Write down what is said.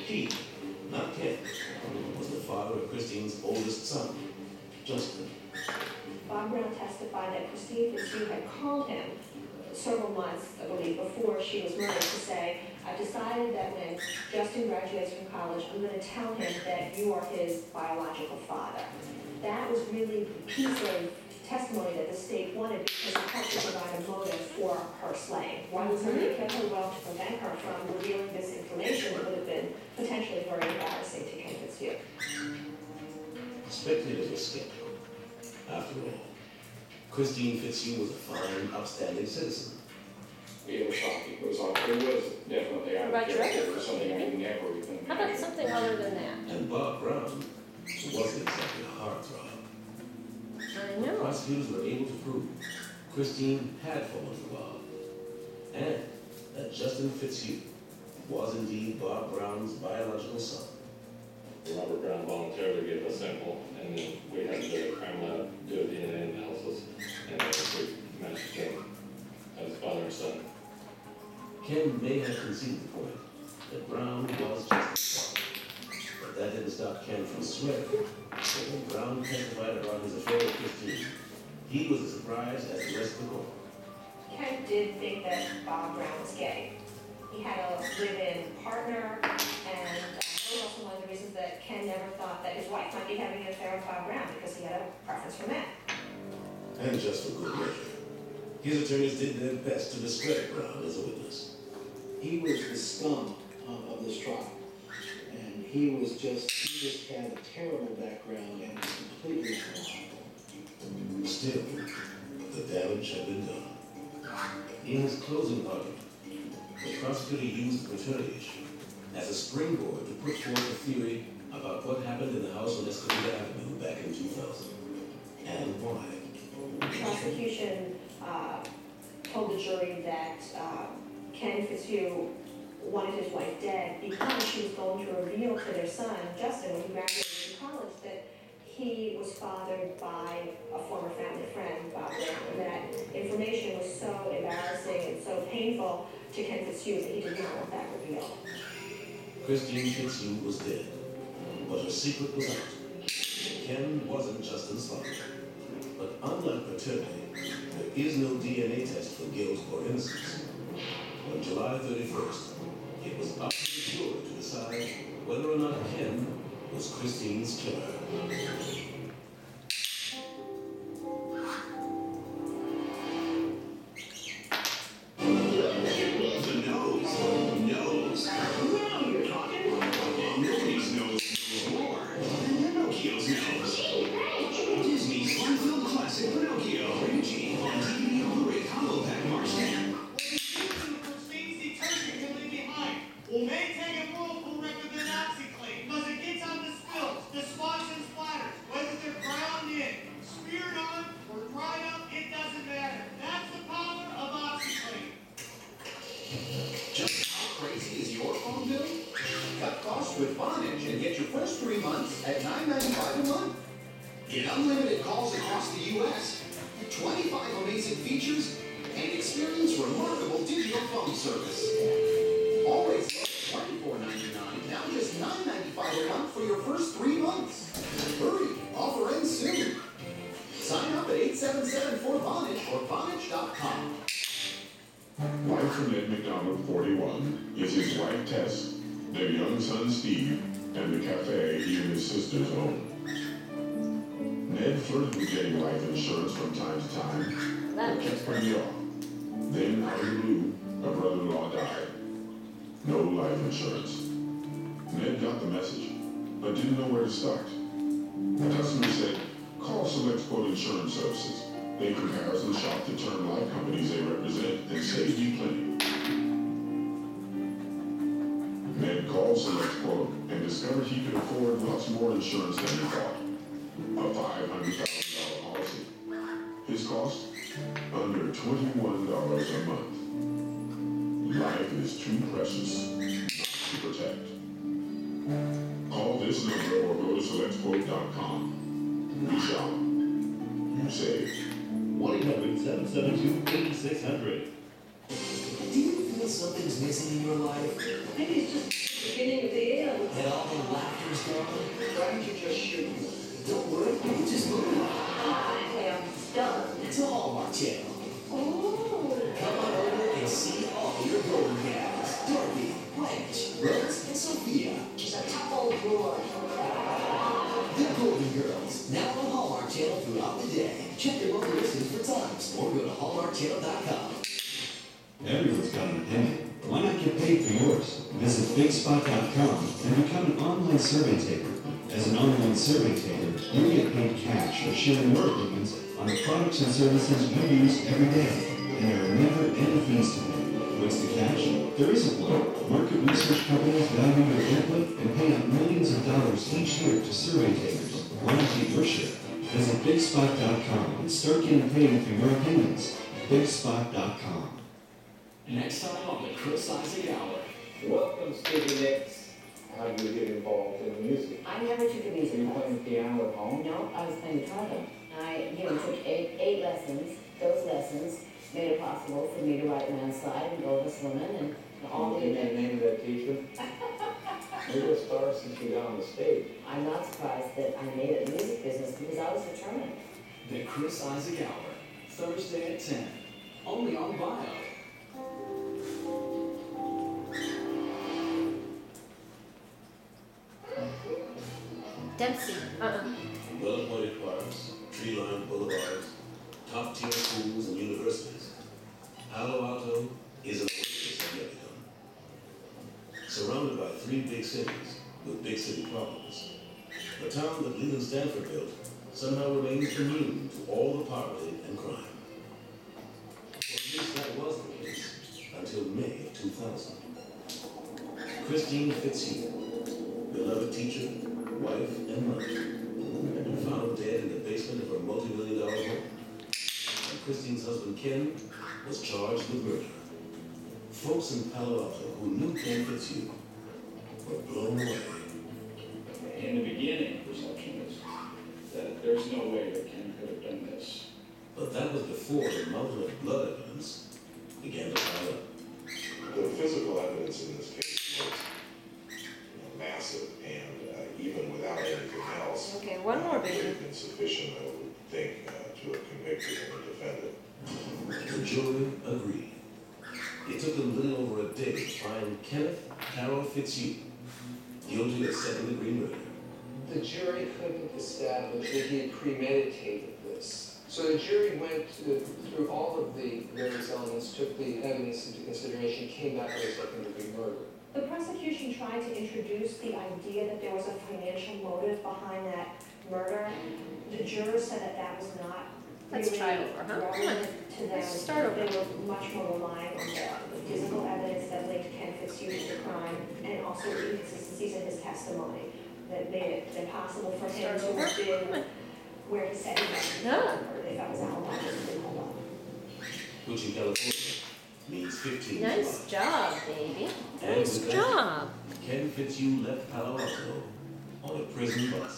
He, not Ken, was the father of Christine's oldest son, Justin. Bob Brown testified that Christine Fitzhugh had called him several months, I believe, before she was murdered to say, I've decided that when Justin graduates from college, I'm going to tell him that you are his biological father. That was really the piece of testimony that the state wanted because it helped to provide a motive for her slaying. Why was somebody kept her well to prevent her from revealing this information that would have been potentially very embarrassing to Ken Fitzhugh? Spectators were skeptical. After all, Christine Fitzhugh was a fine, upstanding citizen. It was shocking. It was definitely out of character for something I never even imagined. How about something other than that? And Bob Brown wasn't exactly a heartthrob. I know. Prosecutors were able to prove Christine had fallen for Bob, and that Justin Fitzhugh was indeed Bob Brown's biological son. Robert Brown voluntarily gave a sample, and then we had the crime lab do a DNA analysis, and we matched Ken as father and son. Ken may have conceded the point that Brown was Justin's father, but that didn't stop Ken from swearing that when Brown testified about his affair with Christine, he was as surprised as the rest of the court. Ken did think that Bob Brown was gay. He had a live-in partner, and that was also one of the reasons that Ken never thought that his wife might be having an affair with Bob Brown, because he had a preference for men. And just for good measure, his attorneys did their best to discredit Brown as a witness. He was the scum of this trial. And he just had a terrible background and was completely unreliable. Still, the damage had been done. In his closing argument, the prosecutor used the paternity issue as a springboard to put forth a theory about what happened in the house on Escalade Avenue back in 2000, and why. The prosecution told the jury that Ken Fitzhugh wanted his wife dead because she was going to reveal to their son, Justin, when he graduated from college, that he was fathered by a former family friend, Bob Brown, and that information was so embarrassing and so painful to Ken Fitzhugh that he did not want that revealed. Christine Fitzhugh was dead, but her secret was out. Ken wasn't Justin's father. But unlike paternity, there is no DNA test for guilt or innocence. On July 31st, it was up to the jury to decide whether or not Ken was Christine's killer. With Vonage and get your first 3 months at $9.95 a month. Get unlimited calls across the U.S., 25 amazing features, and experience remarkable digital phone service. Always $24.99, now just $9.95 a month for your first 3 months. Hurry, offer ends soon. Sign up at 877-4Vonage or Vonage.com. Wife from Ned McDonald, 41, is his wife Tess, their young son Steve, and the cafe he and his sisters own. Ned flirted with getting life insurance from time to time, but kept putting it off. Then, out of the blue, a brother-in-law died. No life insurance. Ned got the message, but didn't know where to start. The customer said, call Select Quote Insurance Services. They comparison shop the term life companies they represent and save you plenty. Ned called Select Quote and discovered he could afford lots more insurance than he thought. A $500,000 policy. His cost? Under $21 a month. Life is too precious not to protect. Call this number or go to selectquote.com. You shop. You save. 1-800-772-8600. Do you feel something's missing in your life? Maybe it's just the beginning of the end. Check your local listings for times or go to hallmarkchannel.com. Everyone's got an opinion. Why not get paid for yours? Visit bigspot.com and become an online survey taker. As an online survey taker, you get paid cash for sharing your opinions on the products and services you use every day. And there are never any fees to pay. What's the catch? There isn't one. Market research companies value your input and pay out millions of dollars each year to survey takers. Why not get your share? Visit bigspot.com and start getting paid for your opinions. bigspot.com. Next time on the Chris Isaac Hour. Welcome, Stevie Nicks. How did you get involved in the music? I never took a Were music you class. playing piano at home? No, I was playing guitar though. I, took eight lessons. Those lessons made it possible for me to write Landslide and Go This Woman and all the Can you give me the name of that t-shirt? You're a star since you got on the stage. I'm not surprised that I made it in the music business because I was determined. The Chris Isaac Hour, Thursday at 10, only on Bio. Dempsey. Well-appointed parks, tree-lined boulevards, top-tier schools and universities. Palo Alto is an oasis of Lebanon. Surrounded by 3 big cities with big city problems, the town that Leland Stanford built somehow remains immune to all the poverty and crime. Or at least that was the case until May of 2000. Christine Fitzhugh, beloved teacher, wife, and mother, had been found dead in the basement of her multi-million-dollar home. And Christine's husband, Ken, was charged with murder. Folks in Palo Alto who knew Ken Fitzhugh were blown away. In the beginning, perception is that there's no way that Ken could have done this. But that was before the mountain of blood evidence began to pile up. The physical evidence in this case was massive, and even without anything else, Okay, one more, would baby. have been sufficient, I would think, to have convicted the defendant. The jury agreed. It took them a little over a day to find Kenneth Carroll Fitzhugh guilty of second-degree murder. The jury couldn't establish that he had premeditated this. So the jury went through all of the various elements, took the evidence into consideration, came back with a second-degree murder. The prosecution tried to introduce the idea that there was a financial motive behind that murder. The jurors said that that was not Let's try it over, huh? Come on. relevant to them. Let's start over. They were much more relying on the physical evidence that linked Ken Fitzhugh to the crime, and also the inconsistencies in his testimony that made it impossible for him Start to over. have been Come on. where he said he was. No. Or they found his alibi just didn't hold up. Which in California means 15 Nice years. job, baby. And Nice with that, job. Ken Fitzhugh left Palo Alto on a prison bus.